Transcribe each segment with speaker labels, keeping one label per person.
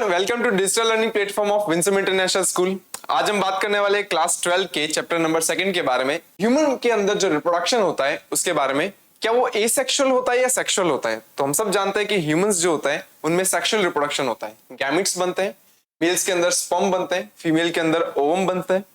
Speaker 1: Everyone, welcome to digital learning platform of Winsome International School. आज हम बात करने वाले क्लास 12 के चैप्टर नंबर 2 के बारे में। ह्यूमन के अंदर जो रिप्रोडक्शन होता है उसके बारे में, क्या वो एसेक्सुअल होता है या सेक्सुअल होता है। तो हम सब जानते हैं कि ह्यूमंस जो होता है उनमें सेक्सुअल रिप्रोडक्शन होता है, गैमेट्स बनते हैं, मेल्स के अंदर स्पर्म बनते हैं, फीमेल के अंदर ओवम बनते हैं।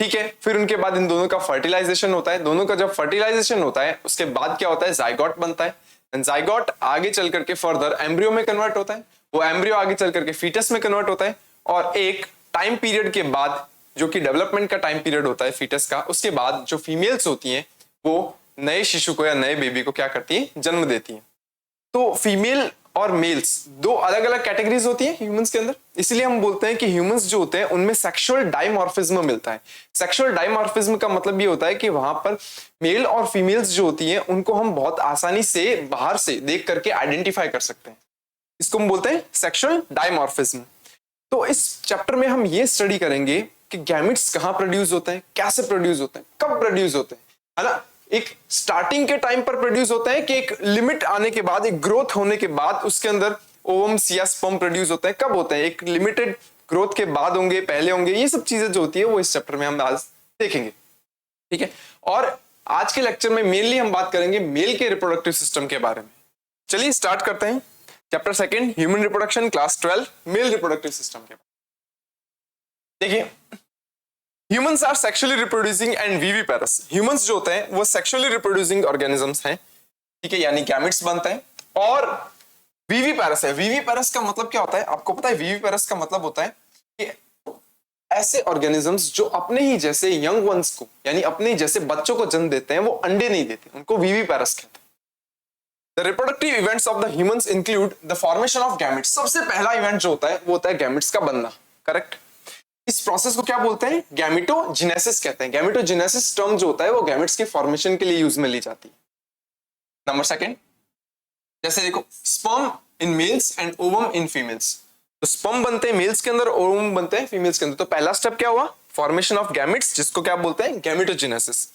Speaker 1: ठीक है, फिर उनके बाद इन दोनों का फर्टिलाइजेशन होता है। दोनों का जब फर्टिलाइजेशन होता है उसके बाद क्या होता है, जाइगोट बनता है। जाइगोट आगे चल करके फर्दर एम्ब्रियो में कन्वर्ट होता है, वो एम्ब्रियो आगे चल करके फीटस में कन्वर्ट होता है, और एक टाइम पीरियड के बाद जो कि डेवलपमेंट का टाइम पीरियड होता है फीटस का, उसके बाद जो फीमेल्स होती हैं वो नए शिशु को या नए बेबी को क्या करती है, जन्म देती है। तो फीमेल और मेल्स दो अलग अलग कैटेगरीज होती है ह्यूमंस के अंदर, इसलिए हम बोलते हैं कि ह्यूमंस जो होते हैं उनमें सेक्सुअल डाइमॉर्फिज्म मिलता है। सेक्सुअल डाइमॉर्फिज्म का मतलब ये होता है कि वहां पर मेल और फीमेल्स जो होती हैं उनको हम बहुत आसानी से बाहर से देख करके आइडेंटिफाई कर सकते हैं। इसको हम बोलते हैं सेक्सुअल डाइमॉर्फिज्म। तो इस चैप्टर में हम ये स्टडी करेंगे कि गैमेट्स कहाँ प्रोड्यूस होते हैं, कैसे प्रोड्यूस होते हैं, कब प्रोड्यूस होते हैं, है ना। एक स्टार्टिंग के टाइम पर प्रोड्यूस होता है कि एक लिमिट आने के बाद, एक ग्रोथ होने के बाद उसके अंदर ओवम्स या स्पर्म प्रोड्यूस होते हैं। कब होते हैं, एक लिमिटेड ग्रोथ के बाद होंगे, पहले होंगे, ये सब चीजें जो होती है वो इस चैप्टर में हम आज देखेंगे। ठीक है, और आज के लेक्चर में मेनली हम बात करेंगे मेल के रिप्रोडक्टिव सिस्टम के बारे में। चलिए स्टार्ट करते हैं। Chapter 2 human reproduction, class 12 male reproductive system के। देखिए, humans are sexually reproducing and viviparous. Humans जो होते हैं वो सेक्सुअली रिप्रोड्यूसिंग ऑर्गेनिजम्स हैं, ठीक है, यानी गैमेट्स बनते हैं। और विविपेरस है। विविपेरस का मतलब क्या होता है, आपको पता है? विविपेरस का मतलब होता है कि ऐसे ऑर्गेनिजम्स जो अपने ही जैसे यंग वंस को, यानी अपने ही जैसे बच्चों को जन्म देते हैं, वो अंडे नहीं देते, उनको विविपेरस कहते हैं। The reproductive events of the humans include the formation of gametes। सबसे पहला इवेंट जो होता है वो होता है गैमेट्स का बनना, करेक्ट। इस प्रोसेस को क्या बोलते हैं, गैमेटोजेनेसिस कहते हैं। गैमेटोजेनेसिस टर्म जो होता है वो गैमेट्स के फॉर्मेशन के लिए यूज में ली जाती है। नंबर 2, जैसे देखो, sperm in males and ovum in females. तो स्पर्म बनते हैं मेल्स के अंदर, ओवम बनते हैं फीमेल्स के अंदर। तो पहला स्टेप क्या हुआ, फॉर्मेशन ऑफ गैमेट्स, जिसको क्या बोलते हैं, गैमेटोजेनेसिस।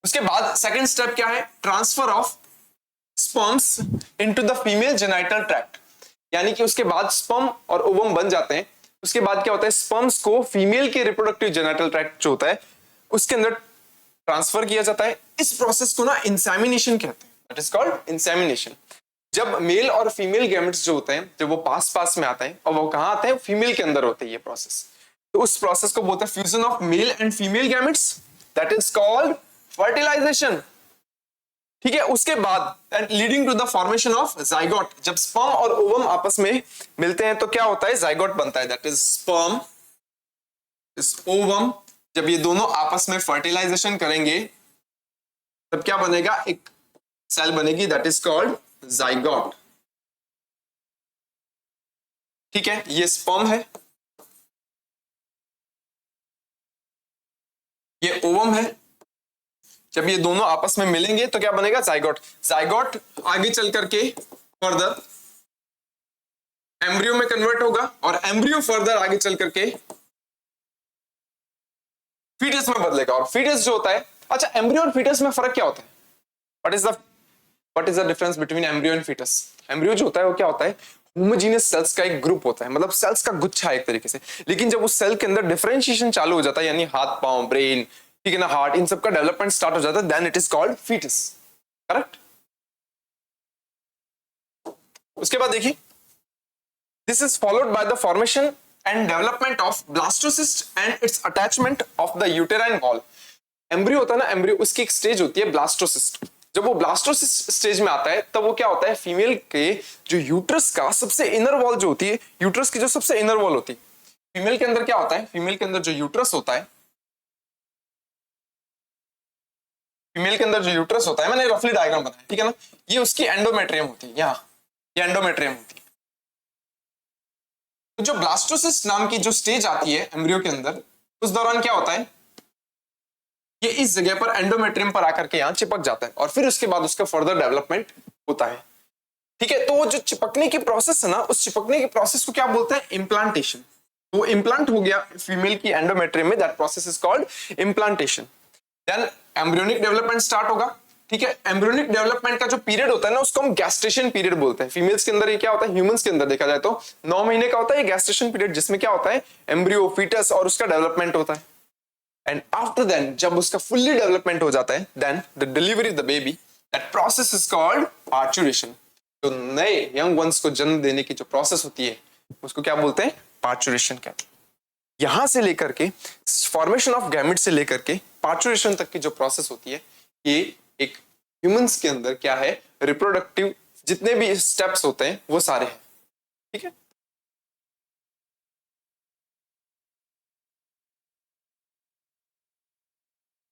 Speaker 1: उसके बाद सेकेंड स्टेप क्या है, transfer of sperms into the female genital tract. यानी कि उसके बाद स्पर्म और ओवम बन जाते हैं। उसके बाद क्या होता है, स्पर्म्स को फीमेल के रिप्रोडक्टिव जेनिटल ट्रैक्ट जो होता है उसके अंदर ट्रांसफर किया जाता है। इस प्रोसेस को ना इंसेमिनेशन कहते हैं, दैट इज कॉल्ड इंसेमिनेशन। जब मेल और फीमेल गैमेट्स जो होते हैं, जब वो पास पास में आते हैं, और वो कहां आते हैं, फीमेल के अंदर होते हैं ये प्रोसेस, तो उस प्रोसेस को बोलते हैं fusion of male and female gametes, that is called fertilisation. ठीक है, उसके बाद leading to the formation of zygote. जब स्पर्म और ओवम आपस में मिलते हैं तो क्या होता है, जाइगोट बनता है, that is sperm is ovum. जब ये दोनों आपस में फर्टिलाइजेशन करेंगे तब क्या बनेगा, एक सेल बनेगी, दैट इज कॉल्ड जाइगोट। ठीक है, ये स्पर्म है, ये ओवम है। जब ये दोनों आपस में मिलेंगे तो क्या बनेगा, जाइगोट। जाइगोट आगे चल करके फर्दर एम्ब्रियो में कन्वर्ट होगा, और एम्ब्रियो फर्दर आगे चल करके फीटस में बदलेगा। और फीटस जो होता है, अच्छा, एम्ब्रियो और फीटस में फर्क क्या होता है, what is the difference between embryo and foetus. Embryo जो होता है वो क्या होता है, होमोजीनियस सेल्स का एक ग्रुप होता है, मतलब सेल्स का गुच्छा है एक तरीके से। लेकिन जब उस सेल के अंदर डिफरेंशिएशन चालू हो जाता है, यानी हाथ पांव, ब्रेन, ठीक है ना, हार्ट, इन सब का डेवलपमेंट स्टार्ट हो जाता है, then it is called foetus, correct. उसके बाद देखिए, this is followed by the formation and development of blastocyst and its attachment of the uterine wall. Embryo होता है ना, एम्ब्रियो, उसकी एक स्टेज होती है ब्लास्टोसिस्ट। जब वो ब्लास्टोसिस्ट स्टेज में आता है तब वो क्या होता है, फीमेल के जो यूट्रस का सबसे इनर वॉल जो होती है, यूट्रस की जो सबसे इनर वॉल होती है, फीमेल के अंदर क्या होता है, फीमेल के अंदर जो यूट्रस होता है, फीमेल के अंदर जो यूट्रस होता है, मैंने रफली डायग्राम बनाया, ठीक है ना, ये उसकी एंडोमेट्रियम होती है, यहाँ ये एंडोमेट्रियम होती है। तो जो ब्लास्टोसिस्ट नाम की जो स्टेज आती है एम्ब्रियो के अंदर, उस दौरान क्या होता है, ये इस जगह पर एंडोमेट्रियम पर आकर के यहाँ चिपक जाता है, और फिर उसके बाद उसका फर्दर डेवलपमेंट होता है। ठीक है, तो वो जो चिपकने की प्रोसेस है ना, उस चिपकने की प्रोसेस को क्या बोलते हैं, इम्प्लांटेशन। वो इम्प्लांट हो गया फीमेल की एंडोमेट्रियम में, that process is called implantation. Then embryonic development start होगा, ठीक है, एम्ब्रियोनिक डेवलपमेंट का जो पीरियड होता है ना उसको हम गैस्ट्रेशन पीरियड बोलते हैं। फीमेल्स के अंदर ये क्या होता है, ह्यूमंस के अंदर देखा जाए तो 9 महीने का होता है ये गैस्ट्रेशन पीरियड, जिसमें क्या होता है एम्ब्रियो, फीटस और उसका डेवलपमेंट होता है। एंड आफ्टर देन जब उसका फुल्ली डेवलपमेंट हो जाता है, then the delivery the baby, that process is called parturition. तो नए यंग वंस को जन्म देने की जो प्रोसेस होती है उसको क्या बोलते हैं, पार्चुरेशन कहते हैं। यहां से लेकर के फॉर्मेशन ऑफ गैमेट से लेकर के पार्चुरेशन तक की जो प्रोसेस होती है, ये एक ह्यूमंस के अंदर क्या है, रिप्रोडक्टिव जितने भी स्टेप्स होते हैं वो सारे हैं। ठीक है,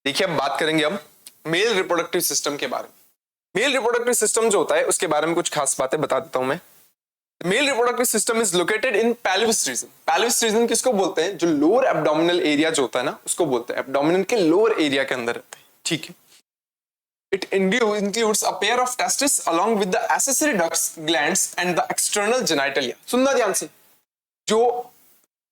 Speaker 1: देखिए अब बात करेंगे हम मेल रिप्रोडक्टिव सिस्टम के बारे में। मेल रिप्रोडक्टिव सिस्टम जो होता है उसके बारे में कुछ खास बातें बता देता हूं मैं। Mail reproductive system is located in pelvis region. Pelvis region किसको बोलते हैं, जो लोअर एब्डोमिनल एरिया जो होता है ना उसको बोलते हैं, एब्डोमिनल के लोअर एरिया के अंदर रहते हैं। ठीक है, it includes a pair of testes along with the accessory ducts, glands and the external genitalia। सुनना ध्यान से, जो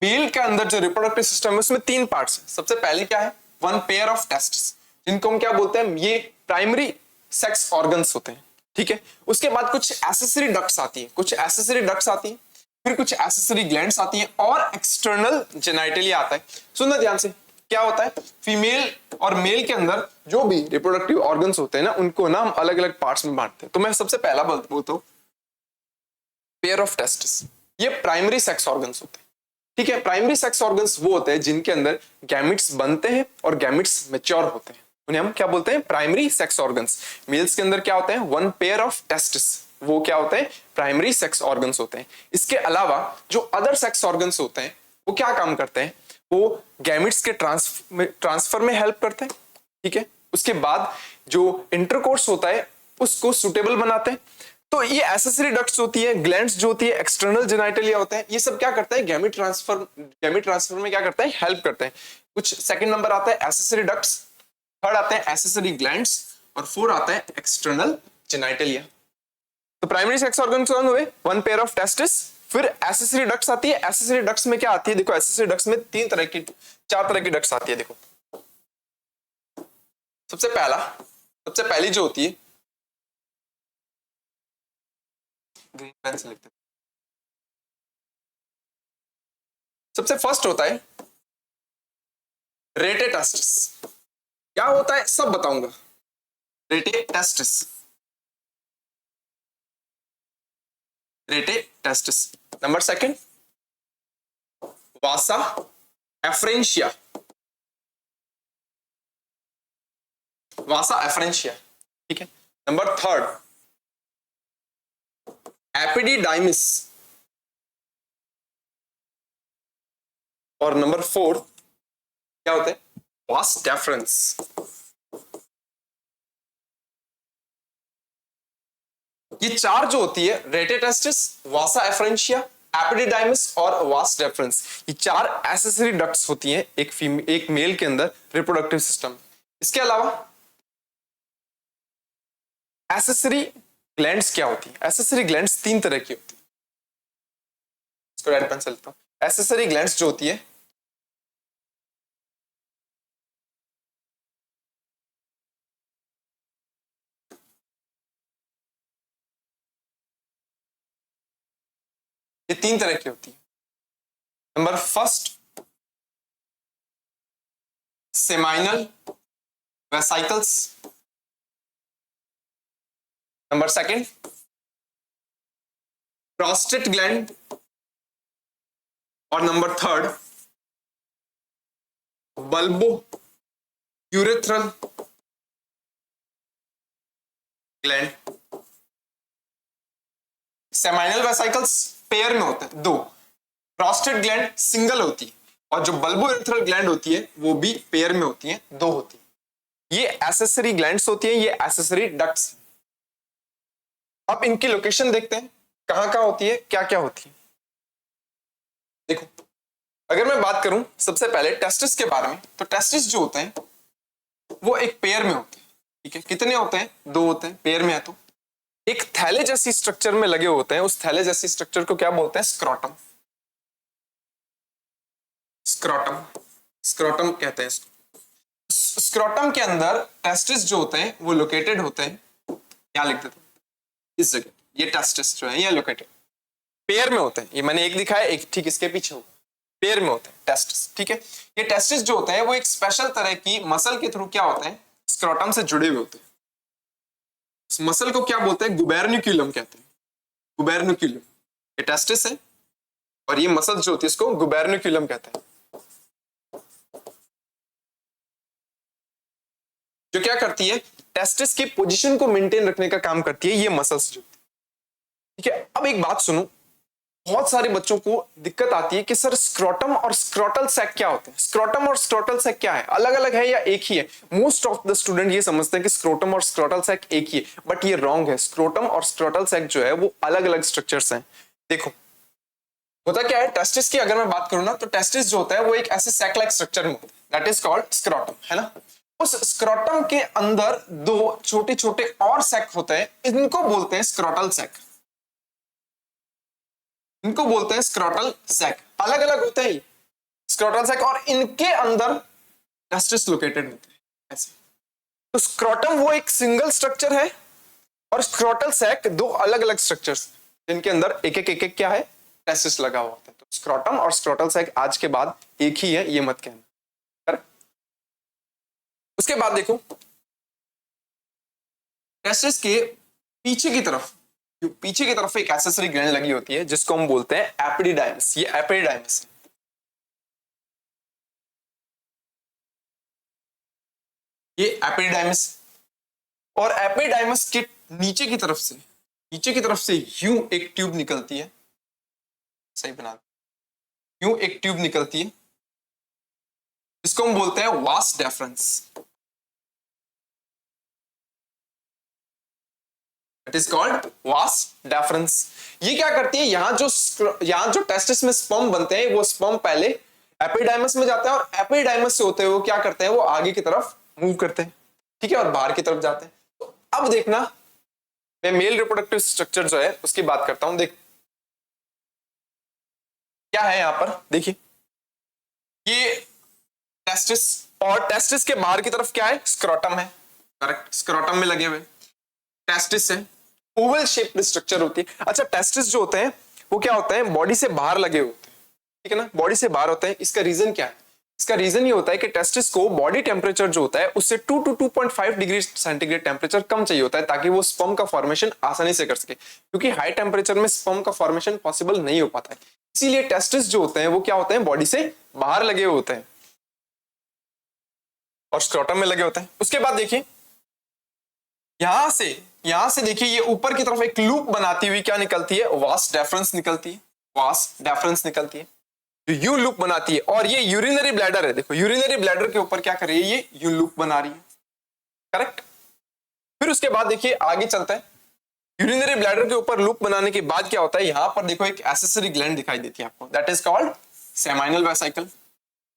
Speaker 1: मेल के अंदर जो रिप्रोडक्टिव सिस्टम है उसमें 3 पार्ट्स हैं। सबसे पहले क्या है, वन पेयर ऑफ टेस्टिस, जिनको हम क्या बोलते हैं, ये प्राइमरी सेक्स ऑर्गन्स होते हैं। ठीक है, उसके बाद कुछ एसेसरी डक्ट्स आती है, कुछ एसेसरी डक्ट्स आती है, फिर कुछ एसेसरी ग्लैंड्स आती हैं और एक्सटर्नल जेनाइटलिया आता है। सुनना ध्यान से, क्या होता है, फीमेल और मेल के अंदर जो भी रिप्रोडक्टिव ऑर्गन्स होते हैं ना उनको ना हम अलग अलग पार्ट्स में बांटते हैं। तो मैं सबसे पहला बोलता हूं पेयर ऑफ टेस्टिस, ये प्राइमरी सेक्स ऑर्गन्स होते हैं। ठीक है, प्राइमरी सेक्स ऑर्गन्स वो होते हैं जिनके अंदर गैमिट्स बनते हैं और गैमिट्स मैच्योर होते हैं, उन्हें हम क्या बोलते हैं, प्राइमरी सेक्स ऑर्गन्स। मेल्स के अंदर क्या होते हैं, वन पेयर ऑफ टेस्टिस, वो क्या होते हैं, प्राइमरी सेक्स ऑर्गन्स होते हैं। इसके अलावा जो अदर सेक्स ऑर्गन्स होते हैं वो क्या काम करते हैं, वो गैमिट्स के ट्रांसफर में हेल्प करते हैं। ठीक है, उसके बाद जो इंटरकोर्स होता है उसको सुटेबल बनाते हैं। तो ये एसेसरी डक्ट्स होती है, ग्लैंड्स जो होती है, एक्सटर्नल जेनाइटलिया होता है, ये सब क्या करता है, गैमेट ट्रांसफर में क्या करता है, हेल्प करते हैं। कुछ सेकंड नंबर आता है एसेसरी डक्ट्स, थर्ड आता है एसेसरी ग्लैंड्स और फोर्थ आता है एक्सटर्नल जेनाइटलिया। तो प्राइमरी सेक्स ऑर्गन्स कौन हुए, वन पेयर ऑफ टेस्टिस, फिर एसेसरी डक्ट्स आती है। एसेसरी डक्ट्स में क्या आती है, देखो एसेसरी डक्ट्स में 4 तरह की डक्ट्स आती है। देखो सबसे पहली जो होती है, ग्रीन पेन से लिखते हैं, सबसे फर्स्ट होता है रेटेटेस्टिस। क्या होता है सब बताऊंगा, रेटेटेस्टिस, रेटेटेस्टिस। नंबर सेकंड वासा एफ्रेंशिया, वासा एफ्रेंशिया। ठीक है, नंबर थर्ड एपिडिडाइमिस, और नंबर फोर्थ क्या होते हैं, वास डेफरेंस। ये 4 जो होती है, रेटेटेस्टिस, वासा एफ्रेंशिया, एपिडिडाइमिस और वास डेफरेंस, ये 4 एसेसरी डक्ट्स होती हैं एक मेल के अंदर रिप्रोडक्टिव सिस्टम। इसके अलावा एसेसरी ग्लैंड्स क्या होती है, एसेसरी ग्लैंड्स 3 तरह की होती है। इसको रेड पेन से लेता हूं। एसेसरी ग्लैंड्स जो होती है ये 3 तरह की होती है। Number first seminal vesicles, number second prostate gland, और number third bulbourethral gland. Seminal vesicles pair में होते हैं 2, प्रोस्टेट ग्लैंड सिंगल होती है, और जो बल्बो यूरेथ्रल ग्लैंड होती है वो भी पेयर में होती है, 2 होती है। ये एसेसरी ग्लैंड्स होती है, ये एसेसरी डक्ट्स। अब इनकी लोकेशन देखते हैं, कहां कहां होती है, क्या क्या होती है। देखो अगर मैं बात करूं सबसे पहले टेस्टिस के बारे में, तो टेस्टिस जो होते हैं वो एक पेयर में होते हैं। ठीक है, कितने होते हैं, 2 होते हैं, पेयर में है तो। एक थैले जैसी स्ट्रक्चर में लगे होते हैं, उस थैले जैसी स्ट्रक्चर को क्या बोलते हैं, स्क्रोटम। स्क्रोटम कहते हैं इसको। स्क्रोटम के अंदर टेस्टिस जो होते हैं वो लोकेटेड होते हैं, यहां लिख देता हूं इस जगह, ये टेस्टिस जो है ये लोकेटेड पेयर में होते हैं, ये मैंने एक दिखाया, एक ठीक इसके पीछे हो, पेयर में होते हैं टेस्टिस, ठीक है। ये टेस्टिस जो होते हैं वो एक स्पेशल तरह की मसल के थ्रू क्या होते हैं, स्क्रोटम से जुड़े हुए होते हैं। इस मसल को क्या बोलते हैं, गुबेर्निकुलम कहते हैं, गुबेर्निकुलम। ये टेस्टिस है और ये मसल जो होती है इसको गुबेर्निकुलम कहते हैं, जो क्या करती है, टेस्टिस की पोजीशन को मेंटेन रखने का काम करती है ये मसल्स जो, ठीक है। अब एक बात सुनो, बहुत सारे बच्चों को दिक्कत आती है कि सर स्क्रोटम और स्क्रोटल सैक क्या होते हैं, स्क्रोटम और स्क्रोटल सैक क्या है, अलग अलग है या एक ही है। मोस्ट ऑफ द स्टूडेंट ये समझते हैं कि स्क्रोटम और स्क्रोटल सैक एक ही है, बट ये रॉन्ग है। स्क्रोटम और स्क्रोटल सैक जो है वो अलग अलग स्ट्रक्चर्स हैं। देखो होता क्या है, टेस्टिस की अगर मैं बात करूं ना, तो टेस्टिस जो होता है वो एक ऐसे सैक लाइक स्ट्रक्चर में होता है, दैट इज कॉल्ड स्क्रोटम, है ना। उस स्क्रोटम के अंदर दो छोटे छोटे और सैक होते हैं, इनको बोलते हैं स्क्रोटल सैक, इनको बोलते हैं स्क्रोटल सैक। अलग अलग होते हैं स्क्रोटल सैक और इनके अंदर टेस्टिस लोकेटेड होते हैं ऐसे। तो स्क्रोटम वो एक सिंगल स्ट्रक्चर है और स्क्रोटल सैक दो अलग अलग स्ट्रक्चर्स जिनके अंदर एक एक क्या है, टेस्टिस लगा हुआ होता है। तो स्क्रोटम और स्क्रोटल सैक आज के बाद एक ही है, ये मत कहना। उसके बाद देखो टेस्टिस के पीछे की तरफ एक एक्सेसरी ग्लैंड लगी होती है जिसको हम बोलते हैं एपिडिडाइमस। ये एपिडिडाइमस है, ये एपिडिडाइमस। और एपिडिडाइमस के नीचे की तरफ से यूं एक ट्यूब निकलती है, सही बना, यूं एक ट्यूब निकलती है जिसको हम बोलते हैं vas deferens. It is called vas deferens. ये क्या करती है, यहां जो टेस्टिस में स्पर्म बनते हैं वो स्पर्म पहले एपिडाइमस में जाते हैं और एपिडाइमस से होते हुए वो क्या करते हैं, वो आगे की तरफ मूव करते हैं, ठीक है, और बाहर की तरफ जाते हैं। तो अब देखना, मैं मेल रिप्रोडक्टिव स्ट्रक्चर जो है उसकी बात करता हूं। देख क्या है यहां पर, देखिए ये टेस्टिस, और टेस्टिस के बाहर की तरफ क्या है, स्क्रोटम है, करेक्ट, स्क्रोटम में लगे हुए टेस्टिस है, ओवल शेप्ड स्ट्रक्चर होती है। अच्छा, टेस्टिस जो होते हैं वो क्या होते हैं, बॉडी से बाहर लगे होते हैं, ठीक है ना, बॉडी से बाहर होते हैं। इसका रीजन क्या है, इसका रीजन ये होता है कि टेस्टिस को बॉडी टेम्परेचर जो होता है उससे 2 to 2.5 डिग्री सेंटीग्रेड टेम्परेचर कम चाहिए होता है ताकि वो स्पर्म का फॉर्मेशन आसानी से कर सके, क्योंकि हाई टेम्परेचर में स्पर्म का फॉर्मेशन पॉसिबल नहीं हो पाता है। इसीलिए टेस्टिस जो होते हैं वो क्या होते हैं, बॉडी से बाहर लगे हुए होते हैं और स्क्रोटम में लगे होते हैं। उसके बाद देखिए यहां से देखिए ये ऊपर की तरफ एक लूप बनाती हुई क्या निकलती है, वास डेफरेंस निकलती है, वास डेफरेंस निकलती है, जो यू लूप बनाती है। और ये यूरिनरी ब्लैडर है, देखो यूरिनरी ब्लैडर के ऊपर क्या कर रही है, ये यू लूप बना रही है, करेक्ट। फिर उसके बाद देखिए आगे चलता है, यूरिनरी ब्लैडर के ऊपर लूप बनाने के बाद क्या होता है, यहां पर देखो एक एक्सेसरी ग्लैंड दिखाई देती है आपको, that is called seminal vesicle,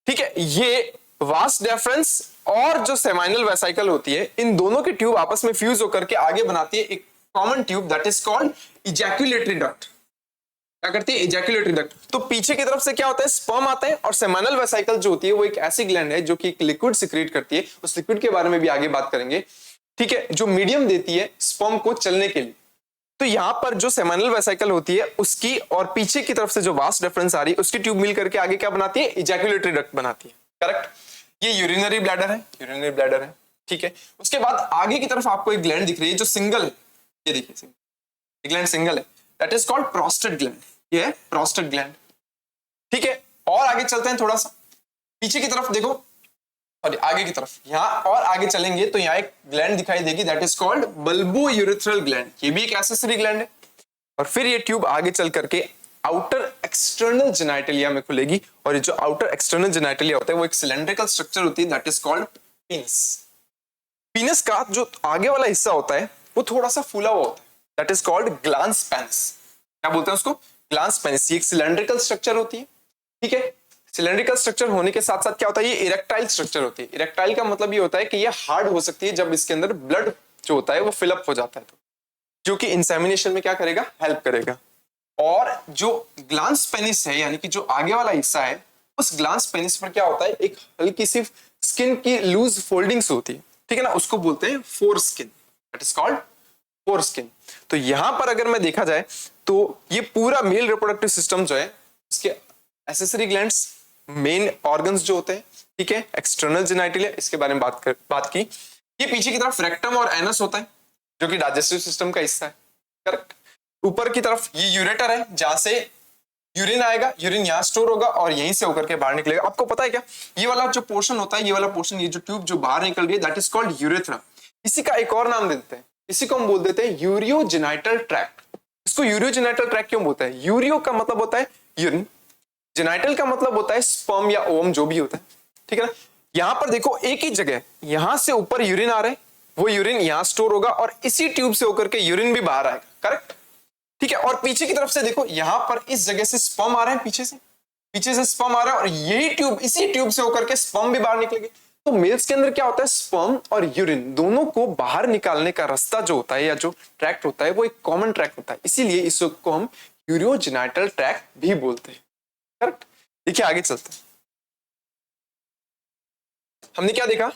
Speaker 1: ठीक है। ये वास डेफरेंस और जो सेमाइनल वेसिकल होती है, इन दोनों की ट्यूब आपस में फ्यूज होकर के आगे बनाती है एक common tube, that is called ejaculatory duct. क्या करती है, इजैक्युलेटरी डक्ट। तो पीछे की तरफ से क्या होता है, स्पर्म आते हैं, और सेमाइनल वेसिकल जो होती है वो एक ऐसी ग्लैंड है जो कि एक लिक्विड सिक्रेट करती है, उस लिक्विड के बारे में भी आगे बात करेंगे, ठीक है, जो मीडियम देती है स्पर्म को चलने के लिए। तो यहां पर जो सेमाइनल वेसिकल होती है उसकी और पीछे की तरफ से जो वास डेफरेंस आ रही है उसकी ट्यूब मिल करके आगे क्या बनाती है, इजैक्युलेटरी डक्ट बनाती है, करेक्ट। ये यूरिनरी ब्लैडर है, ठीक है। उसके बाद आगे की तरफ आपको एक ग्लैंड दिख रही है जो सिंगल है, ये देखिए ग्लैंड सिंगल है, that is called prostate gland, ये है प्रोस्टेट ग्लैंड, ठीक है। और आगे चलते हैं, थोड़ा सा पीछे की तरफ देखो और आगे की तरफ, यहां और आगे चलेंगे तो यहाँ एक ग्लैंड दिखाई देगी, that is called bulbo urethral gland, ये भी एक एक्सेसरी ग्लैंड है। और फिर ये ट्यूब आगे चल करके आउटर एक्सटर्नल जेनाइटलिया में खुलेगी, और ये जो आउटर एक्सटर्नल जेनाइटलिया होता है वो एक सिलेंड्रिकल स्ट्रक्चर होती है, दैट इज कॉल्ड पीनस। पीनस का जो आगे वाला हिस्सा होता है वो थोड़ा सा फूला हुआ होता है, that is called glans penis. क्या बोलते हैं उसको, ग्लांस पेनिस। ये एक सिलेंड्रिकल स्ट्रक्चर होती है, ठीक है। सिलेंड्रिकल स्ट्रक्चर होने के साथ साथ क्या होता है, ये इरेक्टाइल स्ट्रक्चर होती है। इरेक्टाइल का मतलब ये होता है कि ये हार्ड हो सकती है जब इसके अंदर ब्लड जो होता है वो फिलअप हो जाता है, तो जो कि इंसेमिनेशन में क्या करेगा, हेल्प करेगा। और जो ग्लांस पेनिस है, यानी कि जो आगे वाला हिस्सा है, उस ग्लांस पेनिस पर क्या होता है, एक हल्की सी स्किन की लूज फोल्डिंग्स होती है, ठीक है ना, उसको बोलते हैं four skin, that is called four skin. तो यहां पर अगर मैं देखा जाए तो ये पूरा मेल रिप्रोडक्टिव सिस्टम जो है इसके एसेसरी ग्लैंड्स, मेन ऑर्गन्स जो होते हैं, ठीक है, एक्सटर्नल जेनिटलिया, इसके बारे में बात की। ये पीछे की तरफ रेक्टम और एनस होता है जो कि डाइजेस्टिव सिस्टम का हिस्सा है, करेक्ट। ऊपर की तरफ ये यूरेटर है जहां से यूरिन आएगा, यूरिन यहाँ स्टोर होगा और यहीं से होकर के बाहर निकलेगा। आपको पता है क्या, ये वाला जो पोर्शन होता है, ये वाला पोर्शन, ये जो ट्यूब जो बाहर निकल रही है, दैट इज कॉल्ड यूरेथ्रा। इसी का एक और नाम दे देते हैं, इसी को हम बोल देते हैं यूरियोजेनिटल ट्रैक्ट। इसको यूरियोजेनिटल ट्रैक्ट क्यों बोलते हैं? यूरियो का मतलब होता है यूरिन, जेनिटल का मतलब होता है स्पर्म या ओवम जो भी होता है, ठीक है ना। यहां पर देखो एक ही जगह, यहां से ऊपर यूरिन आ रहा है, वो यूरिन यहां स्टोर होगा और इसी ट्यूब से होकर के यूरिन भी बाहर आएगा, करेक्ट, ठीक है। और पीछे की तरफ से देखो, यहां पर इस जगह से स्पर्म आ रहा है, पीछे से स्पर्म आ रहा है और यही ट्यूब, इसी ट्यूब से होकर के स्पर्म भी बाहर निकलेंगे। तो मेल्स के अंदर क्या होता है, स्पर्म और यूरिन दोनों को बाहर निकालने का रास्ता जो होता है या जो ट्रैक्ट होता है वो एक कॉमन ट्रैक्ट होता है, इसीलिए इसको हम यूरियोजेनिटल ट्रैक्ट भी बोलते हैं, करेक्ट। देखिए आगे चलते हैं, हमने क्या देखा,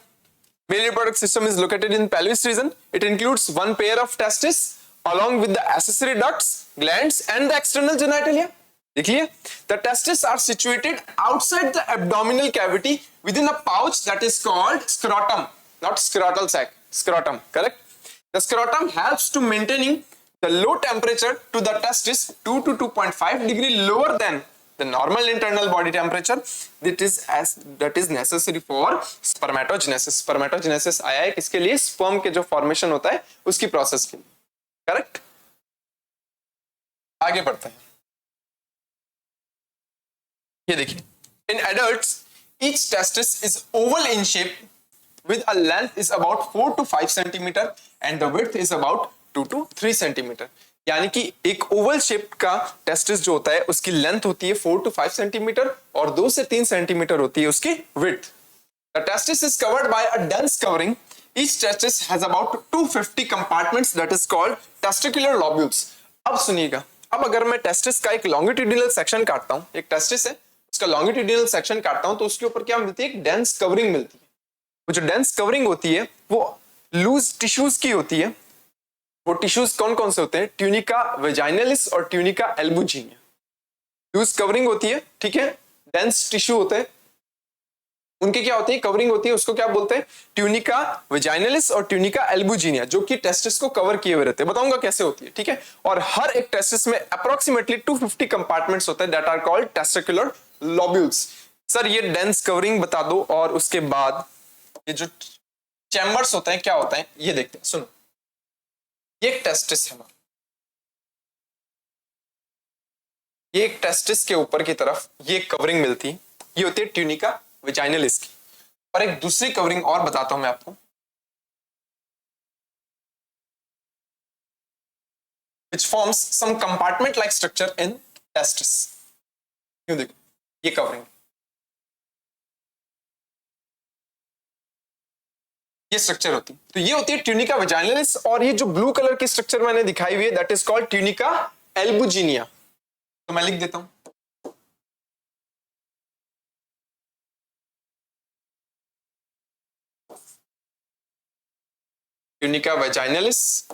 Speaker 1: mail reproductive system is located in pelvis region, it includes one pair of testis along with the accessory ducts, glands and the external genitalia. देखिए, the testes are situated outside the abdominal cavity within a pouch that is called scrotum, not scrotal sac, scrotum, correct. The scrotum helps to maintaining the low temperature to the testis 2 to 2.5 degree lower than the normal internal body temperature that is necessary for spermatogenesis. Spermatogenesis आया है किसके लिए? Sperm के जो formation होता है उसकी process के लिए, करेक्ट। आगे बढ़ते हैं, ये देखिए, in adults each testis is oval in shape with a length is about 4 to 5 centimetre and the width is about 2 to 3 centimetre. यानी कि एक ओवल शेप का टेस्टिस जो होता है उसकी लेंथ होती है 4 to 5 सेंटीमीटर और 2 से 3 सेंटीमीटर होती है उसकी width. The testis is covered by a dense covering. Each testis has about 250 compartments that is called testicular lobules. अब सुनिएगा, अब अगर मैं टेस्टिस का एक लॉन्गिट्यूडिनल सेक्शन काटता हूं, एक टेस्टिस है उसका लॉन्गिट्यूडिनल सेक्शन काटता हूं तो उसके ऊपर क्या मिलती है? एक डेंस कवरिंग मिलती है। वो जो डेंस कवरिंग होती है वो लूज टिश्यूज की होती है। वो टिश्यूज कौन कौन से होते हैं? ट्यूनिका वेजाइनलिस और ट्यूनिका एल्बुजिनिया। लूज कवरिंग होती है, ठीक है, डेंस टिश्यू होते हैं, उनकी क्या होती है? कवरिंग होती है, उसको क्या बोलते हैं? ट्यूनिका वेजाइनलिस और ट्यूनिका एल्बुजिनिया, जो कि टेस्टिस को कवर किए हुए रहते हैं। बताऊंगा कैसे होती है, ठीक है। और हर एक टेस्टिस में अप्रोक्सीमेटली 250 कंपार्टमेंट्स होते हैं that are called testicular lobules. Sir ये डेंस कवरिंग बता दो और उसके बाद ये जो चैम्बर्स होते हैं क्या होता है ये देखते हैं। सुनो, ये एक टेस्टिस है, ये एक टेस्टिस के ऊपर की तरफ ये कवरिंग मिलती है, ये होती है ट्यूनिका वेजाइनलिस की। और एक दूसरी कवरिंग और बताता हूं मैं आपको, which forms some compartment like structure in testis। क्यों देखो, ये कवरिंग, ये स्ट्रक्चर होती है, तो ये होती है ट्यूनिका वेजाइनलिस। और ये जो ब्लू कलर की स्ट्रक्चर मैंने दिखाई हुई है that is called tunica albuginea. तो मैं लिख देता हूं, ट्यूनिका वेजाइनलिस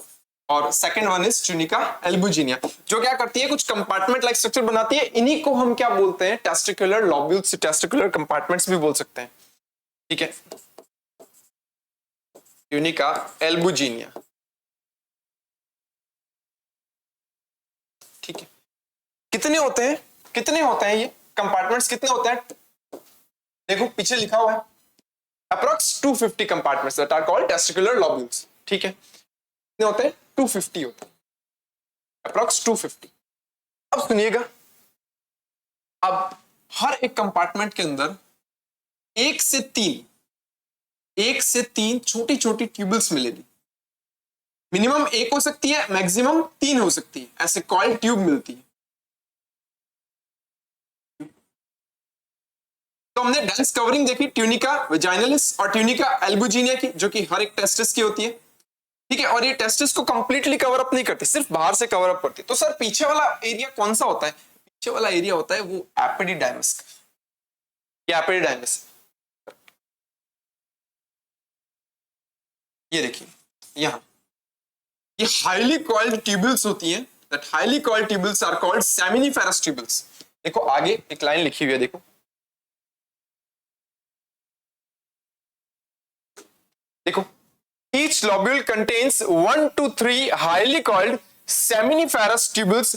Speaker 1: और second one is tunica albuginea, जो क्या करती है? कुछ कंपार्टमेंट लाइक स्ट्रक्चर बनाती है। इन्हीं को हम क्या बोलते हैं? टेस्टिकुलर लोब्यूल्स, टेस्टिकुलर कंपार्टमेंट्स भी बोल सकते हैं, ठीक है। ट्यूनिका एल्बुजिनिया, ठीक है। कितने होते हैं? कितने होते हैं ये कंपार्टमेंट्स? कितने होते हैं? देखो पीछे लिखा हुआ है approx 250 compartments that are called testicular lobules, ठीक है। कितने होते हैं? 250 होते हैं, अप्रोक्स 250। अब सुनिएगा, अब हर एक कंपार्टमेंट के अंदर एक से तीन छोटी छोटी ट्यूबल्स मिलेगी। मिनिमम एक हो सकती है, मैक्सिमम 3 हो सकती है, ऐसे कॉइल ट्यूब मिलती है। तो हमने डेंस कवरिंग देखी ट्यूनिका वेजाइनलिस और ट्यूनिका एल्बुजिनिया की, जो कि हर एक टेस्टिस की होती है, ठीक है। और ये टेस्टिस को कंप्लीटली कवर अप नहीं करती, सिर्फ बाहर से कवर अप करती है। तो सर पीछे वाला एरिया कौन सा होता है? पीछे वाला एरिया होता है वो एपिडिडाइमिस का, ये एपिडिडाइमिस। ये देखिए यहाँ, ये हाईली कॉइल्ड ट्यूबल्स होती हैं, that highly coiled tubules are called seminiferous tubules. देखो आगे एक लाइन लिखी हुई है, देखो देखो, each lobule contains 1 to 3 highly coiled seminiferous tubules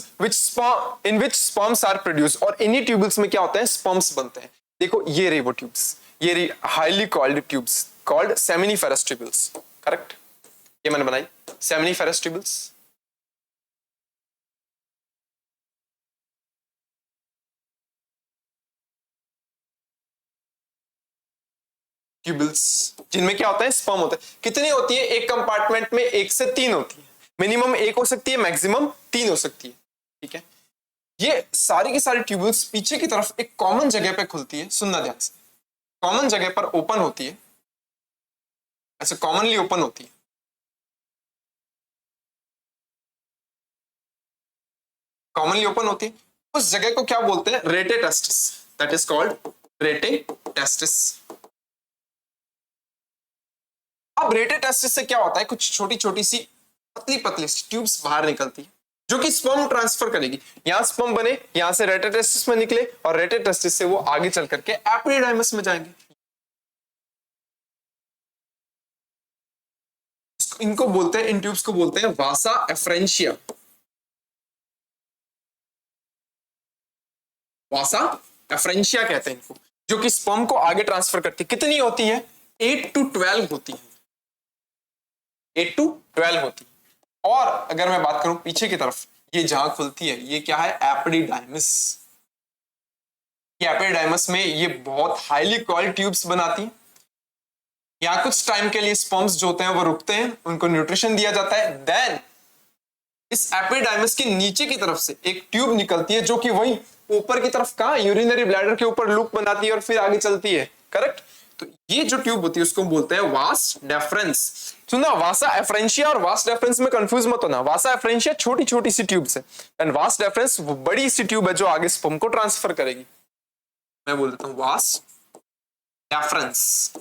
Speaker 1: in which sperms are produced। और इन्हीं ट्यूबल्स में क्या होता है, स्पर्म्स बनते हैं। देखो ये रही वो ट्यूब्स, ये रही highly coiled tubes called seminiferous tubules. Correct, ये मैंने बनाई सेमिनिफेरस ट्यूबल्स। ट्यूबल्स जिनमें क्या होता है, स्पर्म होता है। कितनी होती है एक कंपार्टमेंट में, 1 से 3 होती है। मिनिमम 1 हो सकती है, मैक्सिमम 3 हो सकती है। ठीक है, ये सारी की सारी ट्यूबल्स पीछे की तरफ एक कॉमन जगह पे खुलती है। सुनना ध्यान से, कॉमन जगह पर ओपन होती है, ऐसे कॉमनली ओपन होती है। कॉमनली ओपन होती है, उस जगह को क्या बोलते हैं, rete testis. That is called rete testis. अब रेटे टेस्टिस से क्या होता है, कुछ छोटी छोटी सी पतली पतली ट्यूब्स बाहर निकलती है जो कि स्पर्म ट्रांसफर करेगी। यहां स्पर्म बने, यहां से रेटे टेस्टिस में निकले, और रेटे टेस्टिस से वो आगे चल करके एपिडिडाइमस में जाएंगे। इनको बोलते हैं, इन ट्यूब्स को बोलते हैं वासा एफ्रेंशिया। वासा एफ्रेंशिया कहते हैं इनको, जो कि स्पर्म को आगे ट्रांसफर करती है। कितनी होती है, 8 to 12 होती है, 8 to 12 होती है। और अगर मैं बात करूं पीछे की तरफ, ये जहां खुलती है, ये क्या है, एपिडिडाइमस। ये एपिडिडाइमस में ये बहुत हाईली कॉइल्ड ट्यूब्स बनाती है। यहाँ कुछ टाइम के लिए स्पर्म्स जो होते हैं वो रुकते हैं, उनको न्यूट्रिशन दिया जाता है। देन इस एपिडाइमस के नीचे की तरफ से एक ट्यूब निकलती है, जो कि वही ऊपर की तरफ कहां, यूरिनरी ब्लैडर के ऊपर लूप बनाती है और फिर आगे चलती है। करेक्ट, तो ये जो ट्यूब होती है उसको बोलते हैं वास डेफरेंस। सुना, वासा एफ्रेंशिया और वास डेफरेंस में कंफ्यूज मत होना। वासा एफ्रेंशिया छोटी छोटी सी ट्यूब्स है, एंड वास डेफरेंस वो बड़ी सी ट्यूब है जो आगे स्पर्म को ट्रांसफर करेगी। मैं बोल देता हूं वास डेफरेंस।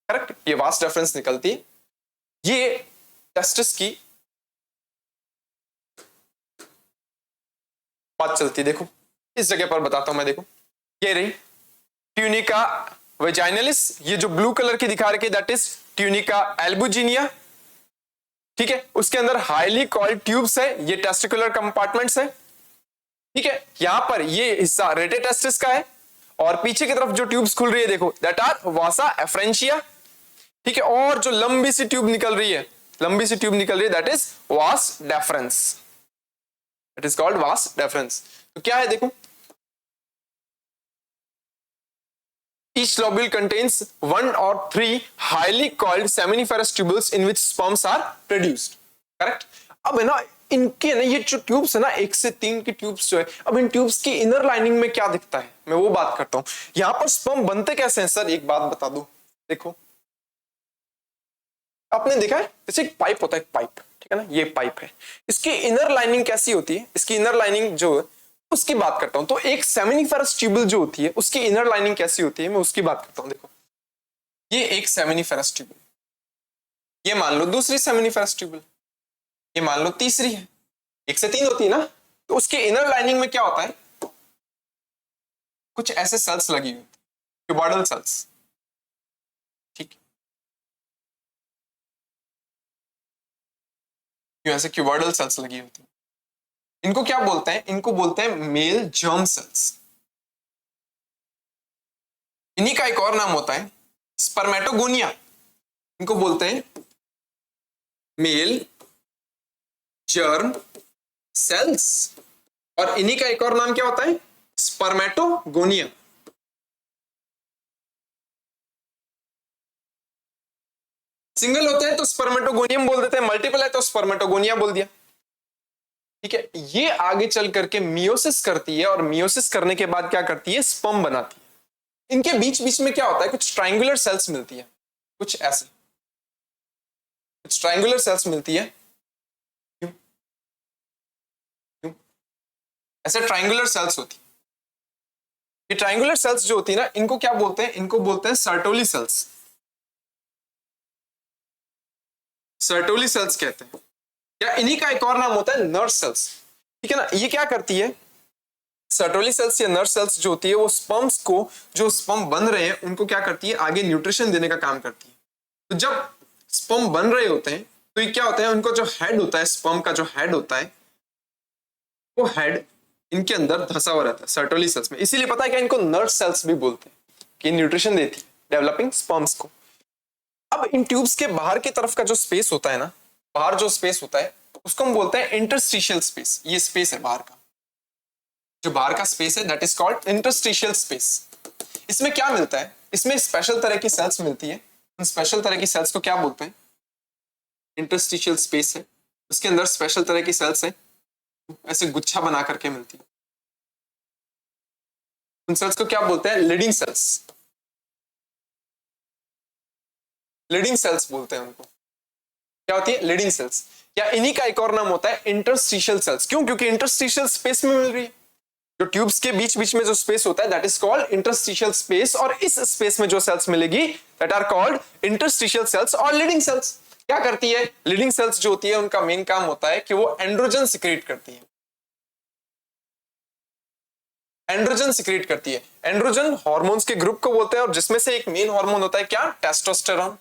Speaker 1: करेक्ट, ये वास डेफरेंस निकलती है, ये टेस्टिस की बात चलती है। देखो इस जगह पर बताता हूं मैं, देखो ये रही ट्यूनिका वेजाइनलिस, ये जो ब्लू कलर की दिखा रखी है दैट इज ट्यूनिका एल्बुजिनिया। ठीक है, उसके अंदर हाईली कॉइल्ड ट्यूब्स है, ये टेस्टिकुलर कंपार्टमेंट्स है। ठीक है, यहां पर ये हिस्सा रेटे टेस्टिस का है, और पीछे की तरफ जो ट्यूब्स खुल रही है देखो, दैट आर वासा एफ्रेंशिया। ठीक है, और जो लंबी सी ट्यूब निकल रही है, लंबी सी ट्यूब निकल रही है, that is vas deferens. It is called vas deferens. तो क्या है, देखो each lobule contains 1 or 3 highly coiled seminiferous tubules in which sperms are produced। Correct, अब है ना इनके ना ये जो ट्यूब्स है ना, 1 से 3 की ट्यूब्स जो है, अब इन ट्यूब्स की इनर लाइनिंग में क्या दिखता है, मैं वो बात करता हूं। यहां पर स्पर्म बनते कैसे हैं सर, एक बात बता दो। देखो आपने देखा है, जैसे एक पाइप होता है, एक पाइप, ठीक है ना, ये पाइप है, इसकी इनर लाइनिंग कैसी होती है, इसकी इनर लाइनिंग जो है उसकी बात करता हूं। तो एक सेमिनिफेरस ट्यूबल जो होती है उसकी इनर लाइनिंग कैसी होती है, मैं उसकी बात करता हूं। देखो ये एक सेमिनिफेरस ट्यूबल, ये मान लो दूसरी सेमिनिफेरस ट्यूबल, ये मान लो तीसरी है। 1 से 3 होती है ना, तो उसके इनर लाइनिंग में क्या होता है, कुछ ऐसे सेल्स लगी हुई होती है, क्यूबॉइडल सेल्स। ठीक, ऐसे क्यूबॉइडल सेल्स लगी होती है। इनको क्या बोलते हैं, इनको बोलते हैं मेल जर्म सेल्स। इन्हीं का एक और नाम होता है स्पर्मेटोगोनिया। इनको बोलते हैं मेल जर्म सेल्स, और इन्हीं का एक और नाम क्या होता है, स्पर्मेटोगोनिया। सिंगल होते हैं तो स्पर्मेटोगोनियम बोल देते हैं, मल्टीपल है तो स्पर्मेटोगोनिया बोल दिया। ठीक है, ये आगे चल करके मियोसिस करती है, और मियोसिस करने के बाद क्या करती है, स्पर्म बनाती है। इनके बीच बीच में क्या होता है, कुछ ट्रायंगुलर सेल्स मिलती है, कुछ ऐसे कुछ ट्रायंगुलर सेल्स मिलती है। क्यों क्यों ऐसे ट्रायंगुलर सेल्स होती है। ये ट्रायंगुलर सेल्स जो होती है ना, इनको क्या बोलते हैं, इनको बोलते हैं सर्टोली सेल्स। सर्टोली सेल्स कहते हैं, या इन्हीं का एक और नाम होता है नर्व सेल्स, ठीक है ना। ये क्या करती है, सर्टोली सेल्स या नर्व सेल्स जो होती है वो स्पर्म्स को, जो स्पर्म बन रहे हैं उनको क्या करती है, आगे न्यूट्रिशन देने का काम करती है। तो जब स्पर्म बन रहे होते हैं तो ये क्या होता है, उनको जो हेड होता है, स्पर्म का जो हेड होता है, वो हेड इनके अंदर धंसा हुआ रहता है सर्टोली सेल्स में। इसीलिए पता है क्या, इनको नर्व सेल्स भी बोलते हैं, कि न्यूट्रिशन देती है डेवलपिंग स्पर्म्स को। अब इन ट्यूब्स के बाहर की तरफ का जो स्पेस होता है ना, बाहर जो स्पेस होता है उसको हम बोलते हैं इंटरस्टिशियल स्पेस। ये स्पेस है बाहर का, जो बाहर का स्पेस है that is called interstitial space. इसमें क्या मिलता है, इसमें स्पेशल तरह की सेल्स मिलती है। उन स्पेशल तरह की सेल्स को क्या बोलते हैं, इंटरस्टिशियल स्पेस है, उसके अंदर स्पेशल तरह की सेल्स है, ऐसे गुच्छा बना करके मिलती है। उन सेल्स को क्या बोलते हैं, लीडिंग सेल्स। लीडिंग सेल्स बोलते हैं उनको। क्या होती है, लीडिंग सेल्स। या इन्हीं का एक और नाम होता है इंटरस्टिशियल सेल्स। क्यों, क्योंकि इंटरस्टिशियल स्पेस में मिल रही है, जो ट्यूब्स के बीच बीच में जो स्पेस होता है that is called interstitial space. और इस स्पेस में जो सेल्स मिलेगी that are called interstitial cells और लीडिंग सेल्स। क्या करती है, लीडिंग सेल्स जो होती है उनका मेन काम होता है कि वो एंड्रोजन सिक्रेट करती है। एंड्रोजन सिक्रेट करती है। एंड्रोजन हार्मोन्स के ग्रुप को बोलते हैं, और जिसमें से एक मेन हार्मोन होता है क्या, टेस्टोस्टेरोन।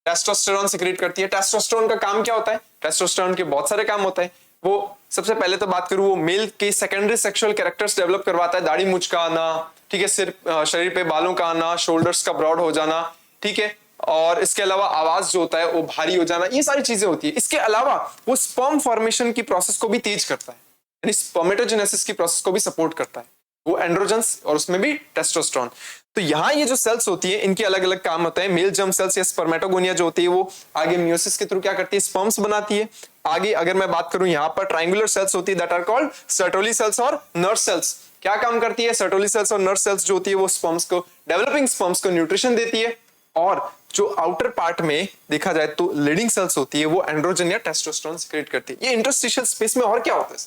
Speaker 1: टेस्टोस्टेरोन सिक्रेट करती है। टेस्टोस्टेरोन का काम क्या होता है, टेस्टोस्टेरोन के बहुत सारे काम होते हैं। वो सबसे पहले तो बात करूं, वो मेल के सेकेंडरी सेक्सुअल कैरेक्टर्स डेवलप करवाता है। दाढ़ी मूंछ का आना, ठीक है, सिर शरीर पे बालों का आना, शोल्डर्स का ब्रॉड हो जाना, ठीक है, और इसके अलावा आवाज जो होता है वो भारी हो जाना, ये सारी चीजें होती है। इसके अलावा वो स्पर्म फॉर्मेशन की प्रोसेस को भी तेज करता है, यानी स्पर्मेटोजेनेसिस की प्रोसेस को भी सपोर्ट करता है वो एंड्रोजन्स, और उसमें भी टेस्टोस्टेरोन। तो यहाँ ये जो सेल्स होती है इनके अलग अलग काम होते हैं। मेल जर्म सेल्स या स्पर्मेटोगोनिया जो होती है वो आगे मियोसिस के थ्रू क्या करती है, स्पर्म्स बनाती है। आगे अगर मैं बात करूं, यहाँ पर ट्रायंगुलर सेल्स होती है that are called Sertoli cells और नर्व सेल्स। क्या काम करती है, सर्टोली सेल्स और नर्व सेल्स जो होती है वो स्पर्म्स को, डेवलपिंग स्पर्म्स को न्यूट्रिशन देती है। और जो आउटर पार्ट में देखा जाए तो लीडिंग सेल्स होती है वो एंड्रोजन या टेस्टोस्टेरोन सिक्रेट करती है। ये इंटरस्टिशियल स्पेस में और क्या होता है,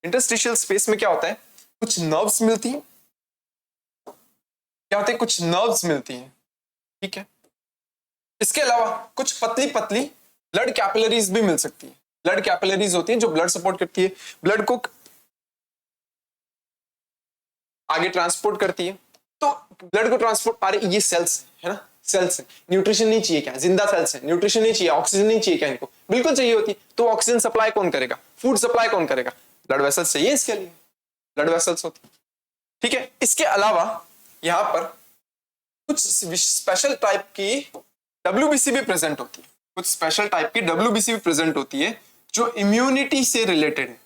Speaker 1: इंटरस्टिशियल स्पेस में क्या होता है, कुछ नर्व्स मिलती है। क्या होते हैं, कुछ नर्व्स मिलती हैं, ठीक है। इसके अलावा कुछ पतली पतली ब्लड कैपिलरीज भी मिल सकती है। ब्लड कैपिलरीज होती है जो ब्लड सपोर्ट करती है, ब्लड को आगे ट्रांसपोर्ट करती है। तो ब्लड को ट्रांसपोर्ट, अरे ये सेल्स है ना, सेल्स है, न्यूट्रिशन नहीं चाहिए क्या, जिंदा सेल्स है, न्यूट्रिशन नहीं चाहिए, ऑक्सीजन नहीं चाहिए क्या इनको, बिल्कुल चाहिए होती है। तो ऑक्सीजन सप्लाई कौन करेगा, फूड सप्लाई कौन करेगा, ब्लड वेसल्स चाहिए इसके लिए, ब्लड वेसल्स होती है, ठीक है। इसके अलावा यहां पर कुछ स्पेशल टाइप की WBC भी प्रेजेंट होती है। कुछ स्पेशल टाइप की WBC भी प्रेजेंट होती है जो इम्यूनिटी से रिलेटेड है।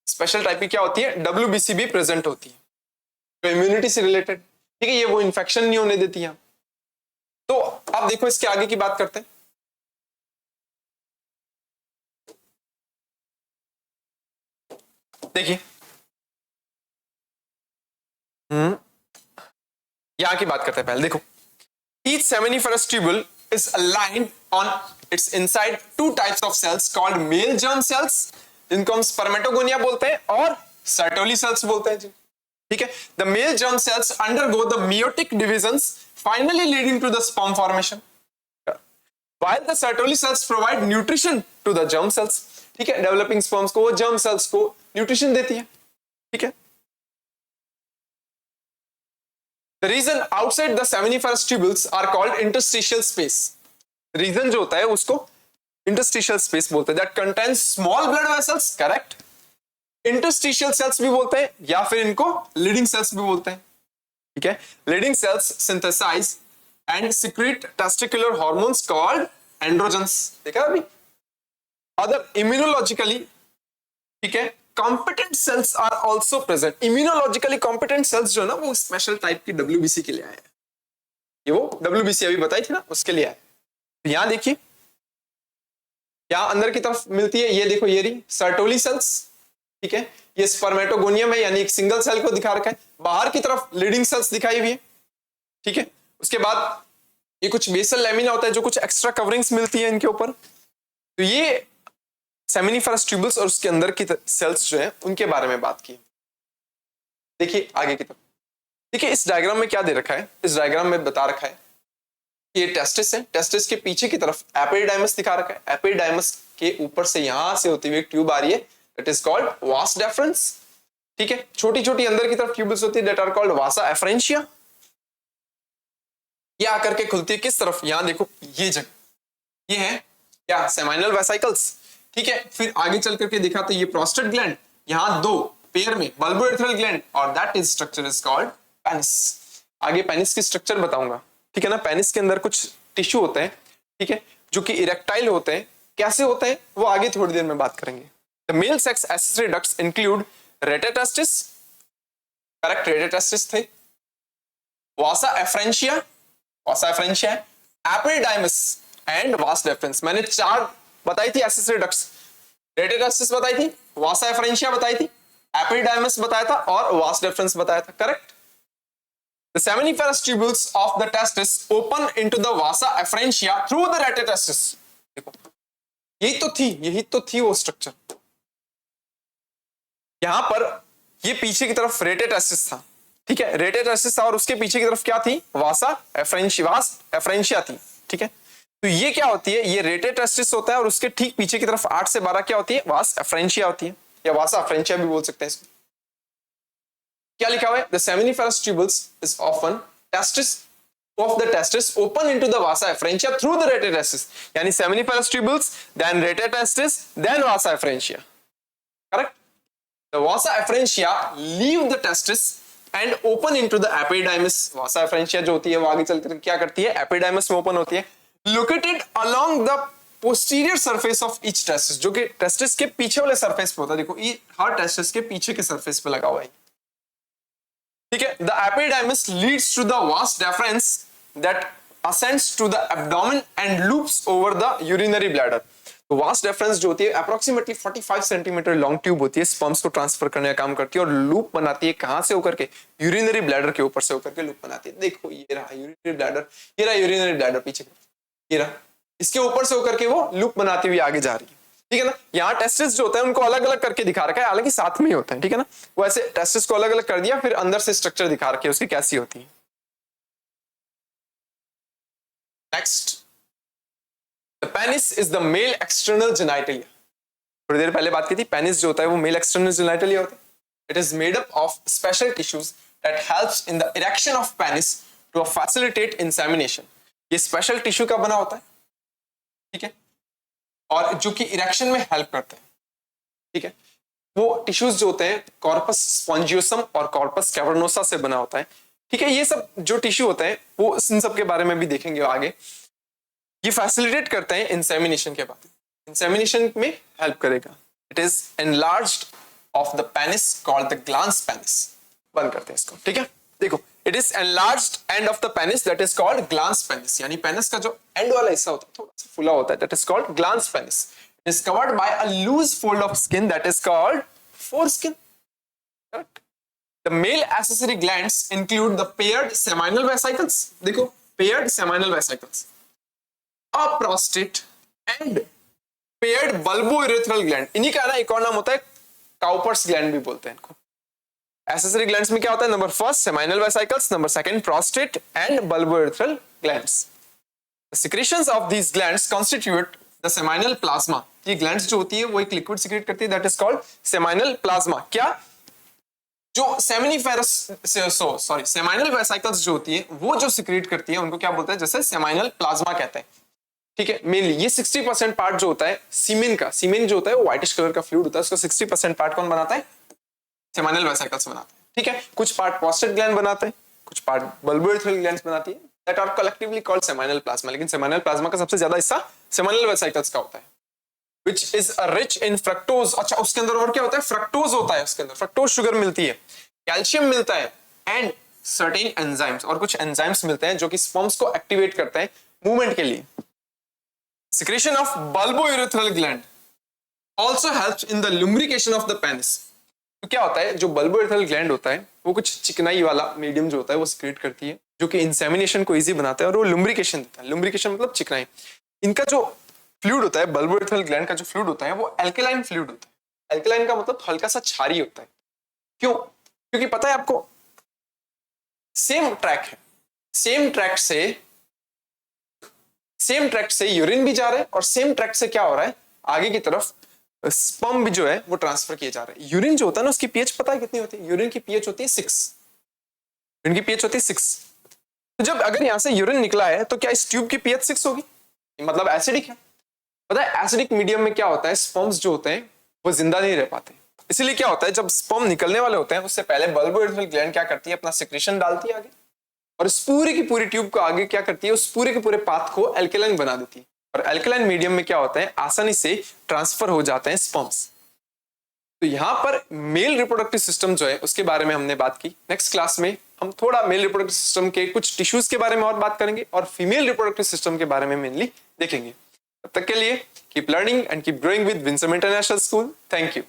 Speaker 1: स्पेशल टाइप की क्या होती है, WBC भी प्रेजेंट होती है जो इम्यूनिटी से रिलेटेड, ठीक है। ये वो इन्फेक्शन नहीं होने देती है। तो आप देखो इसके आगे की बात करते हैं। देखिए यहां की बात करते हैं पहले। देखो, each seminiferous tubule is aligned on its inside two types of cells called male germ cells, जिनको हम स्पर्मेटोगोनिया बोलते हैं, और सर्टोली सेल्स बोलते हैं जी, ठीक है। The male germ cells undergo the meiotic divisions, finally leading to the sperm formation, while the Sertoli cells provide nutrition to the germ cells, ठीक है। डेवलपिंग स्पर्म्स को, वो germ cells को न्यूट्रिशन देती है, ठीक है। The region outside the seminiferous tubules are called interstitial space. Region जो होता है उसको interstitial space बोलते हैं, that contains small blood vessels, correct? Interstitial cells भी बोलते हैं, या फिर इनको leading cells भी बोलते हैं, ठीक है। Leading cells synthesize and secrete testicular hormones called androgens, देखा अभी। Other immunologically, ठीक है, competent cells are also present. Immunologically competent cells जो है ना वो स्पेशल टाइप की WBC के लिए आए हैं। ये वो WBC अभी बताई थी ना, उसके लिए आए। तो यहां देखिए, यहां अंदर की तरफ मिलती है, ये देखो ये रही सर्टोली सेल्स, ठीक है। ये स्पर्मेटोगोनियम है, यानी एक सिंगल सेल को दिखा रखा है। बाहर की तरफ लीडिंग सेल्स दिखाई हुई है, ठीक है। उसके बाद ये कुछ बेसल लैमिना होता है जो कुछ एक्स्ट्रा कवरिंग्स मिलती है इनके ऊपर। तो ये सेमिनिफरस ट्यूबल्स और उसके अंदर की सेल्स जो है उनके बारे में बात की। देखिए आगे की तरफ, ठीक है, इस डायग्राम में क्या दे रखा है, इस डायग्राम में बता रखा है ये टेस्टिस है, टेस्टिस के पीछे की तरफ एपिडाइमस दिखा रखा है, एपिडाइमस के ऊपर से यहां से होती हुई एक ट्यूब आ रही है, that is called vas deferens. ठीक है, छोटी छोटी अंदर की तरफ ट्यूबल्स होती है, that are called vasa efferentia. ये आकर के खुलती है किस तरफ, यहां देखो ये जगह, ये है क्या, सेमाइनल वेसिकल्स। ठीक है, फिर आगे चल करके देखा तो ये प्रोस्टेट ग्लैंड, यहां दो पेयर में बल्बोइरेथ्रल ग्लैंड, और that is structure is called penis. आगे पेनिस की स्ट्रक्चर बताऊंगा। ठीक है ना, पेनिस के अंदर कुछ टिश्यू होते हैं, ठीक है, जो कि इरेक्टाइल होते हैं। कैसे होते हैं वो आगे थोड़ी देर में बात करेंगे। The male sex accessory ducts include rete testis, correct, rete testis थे, vasa efferentia, vasa efferentia, epididymis and vas deferens. मैंने चार बताई थी एक्सेसरी डक्ट्स, रेटेटेस्टिस बताई थी, वासा एफ्रेंशिया बताई थी, एपिडाइमस बताया था और वास डेफरेंस बताया था, correct. The seminiferous tubules of the testis open into the vasa efferentia through the retetestis। देखो यही तो थी वो स्ट्रक्चर। यहां पर ये पीछे की तरफ रेटेटेस्टिस था, ठीक है, रेटेटेस्टिस था, और उसके पीछे की तरफ क्या थी, वासा एफ्रेंशिया, वास एफ्रेंशिया थी। ठीक है, तो ये क्या होती है, ये रेटेटेस्टिस होता है, और उसके ठीक पीछे की तरफ 8 से 12 क्या होती है, वास एफ्रेंशिया होती है, या वासा एफ्रेंशिया भी बोल सकते हैं इसको। क्या लिखा हुआ है, the seminiferous tubules is often testis of the testis open into the vasa efferentia through the retetestis। यानी seminiferous tubules, then retetestis, then vasa efferentia, correct। the vasa efferentia leave the testis and open into the epididymis। vasa efferentia जो होती है वो आगे चलकर क्या करती है, epididymis में ओपन होती है, located along the posterior surface of each testis, जो कि testis के पीछे वाले सरफेस पे होता है। देखो ये हर testis के पीछे के सरफेस पे लगा हुआ है, ठीक है। The epididymis leads to the vas deferens that ascends to the abdomen and loops over the urinary bladder। तो vas deferens जो होती है अप्रोक्सीमेटली 45 सेंटीमीटर लॉन्ग ट्यूब होती है, स्पर्म्स को ट्रांसफर करने का काम करती है, और लूप बनाती है कहां से होकर के, यूरिनरी ब्लैडर के ऊपर से होकर के लूप बनाती है। देखो ये रहा यूरिनरी ब्लैडर, ये रहा यूरिनरी ब्लैडर पीछे, ये रहा, इसके ऊपर से होकर के वो लूप बनाती हुई आगे जा रही है। ठीक है ना, यहाँ टेस्टिस जो होता है उनको अलग अलग करके दिखा रखा है, हालांकि साथ में ही होता है। ठीक है ना, वो ऐसे टेस्टिस को अलग अलग कर दिया, फिर अंदर से स्ट्रक्चर दिखा रखी है उसकी कैसी होती है। Next, the penis is the male external genitalia. थोड़ी देर पहले बात की थी, पेनिस जो होता है वो मेल एक्सटर्नल जेनाइटलिया होता है। It is made up of special tissues that helps in the erection of penis to facilitate insemination. ये स्पेशल टिश्यू का बना होता है, ठीक है, और जो कि इरेक्शन में हेल्प करते हैं। ठीक है, वो टिश्यूज जो होते हैं कॉर्पस स्पॉन्जियोसम और कॉर्पस कैवर्नोसा से बना होता है। ठीक है, ये सब जो टिश्यू होते हैं वो इन सब के बारे में भी देखेंगे आगे। ये फैसिलिटेट करते हैं इंसेमिनेशन के बाद, इंसेमिनेशन में हेल्प करेगा। It is enlarged of the penis called the glans penis. बंद करते हैं इसको, ठीक है। देखो, it is enlarged end of the penis that is called glans penis, यानी पेनिस का जो एंड वाला हिस्सा होता है थोड़ा सा फुला होता है, that is called glans penis. It is covered by a loose fold of skin that is called foreskin। The male accessory glands include the paired seminal vesicles। देखो, paired seminal vesicles, a prostate and paired bulbourethral gland। इन्हीं का ना एक और नाम होता है Cowper's gland भी बोलते हैं इनको। एक्सेसरी ग्लैंड्स में क्या होता है, number first seminal vesicles, number second prostate and bulbourethral glands. The secretions of these glands constitute the seminal plasma। ये ग्लैंड्स जो होती है वो एक लिक्विड सिक्रेट करती है, that is called seminal plasma. क्या, जो सेमिनिफेरस सॉरी सेमाइनल वेसिकल्स जो होती है वो जो सिक्रेट करती है उनको क्या बोलते हैं, जैसे सेमाइनल प्लाज्मा कहते हैं। ठीक है, मेनली ये 60% पार्ट जो होता है सीमेन का, सीमेन जो होता है वो व्हाइटिश कलर का फ्लूइड होता है, उसका 60% पार्ट कौन बनाता है, सेमाइनल वेसिकल्स बनाते हैं। ठीक है, कुछ पार्ट प्रोस्टेट ग्लैंड बनाते हैं, कुछ पार्ट बल्बोइरेथ्रल ग्लैंड्स बनाती है, that are collectively called seminal plasma. लेकिन सेमाइनल प्लाज्मा का सबसे ज्यादा हिस्सा सेमाइनल वेसिकल्स का होता है, which is a rich in fructose। अच्छा, उसके अंदर और क्या होता है, फ्रक्टोज होता है, उसके अंदर फ्रक्टोज शुगर मिलती है, कैल्शियम मिलता है, एंड सर्टेन एंजाइम्स, और कुछ एंजाइम्स मिलते हैं जो कि स्पर्म्स को एक्टिवेट करते हैं मूवमेंट के लिए। Secretion of bulbourethral gland also helps in the lubrication of the penis। तो क्या होता है, जो बल्बोइरेथ्रल ग्लैंड होता है वो कुछ चिकनाई वाला मीडियम जो होता है वो सिक्रेट करती है, जो कि इंसेमिनेशन को इजी बनाता है, और वो लुब्रिकेशन देता है। लुब्रिकेशन मतलब चिकनाई। इनका जो फ्लूइड होता है, बल्बोइरेथ्रल ग्लैंड का जो फ्लूइड होता है वो अल्कलाइन फ्लूइड होता है। अल्कलाइन का मतलब हल्का सा क्षारीय होता है। क्यों, क्योंकि पता है आपको, सेम ट्रैक है, सेम ट्रैक से यूरिन भी जा रहा है और सेम ट्रैक से क्या हो रहा है, आगे की तरफ स्पर्म भी जो है वो ट्रांसफर किए जा रहे हैं। यूरिन जो होता है ना उसकी पीएच पता है कितनी होती है? यूरिन की पीएच होती है 6। यूरिन की पीएच होती है 6। तो जब अगर यहां से यूरिन निकला है तो क्या इस ट्यूब की पीएच 6 होगी? मतलब एसिडिक है। पता है एसिडिक मीडियम में क्या होता है, स्पर्म्स जो होते हैं वो जिंदा नहीं रह पाते। इसीलिए क्या होता है, जब स्पर्म निकलने वाले होते हैं उससे पहले बल्बोइडल ग्लैंड क्या करती है, अपना सिक्रेशन डालती है आगे, और इस पूरी की पूरी ट्यूब को आगे क्या करती है, उस पूरे के पूरे पाथ को एल्केलाइन बना देती है। और एल्केलाइन मीडियम में क्या होता है, आसानी से ट्रांसफर हो जाते हैं स्पर्म्स। तो यहां पर मेल रिप्रोडक्टिव सिस्टम जो है उसके बारे में हमने बात की। नेक्स्ट क्लास में हम थोड़ा मेल रिप्रोडक्टिव सिस्टम के कुछ टिश्यूज के बारे में और बात करेंगे और फीमेल रिप्रोडक्टिव सिस्टम के बारे में मेनली देखेंगे। तब तक के लिए keep learning and keep growing with Winsome International school. Thank you.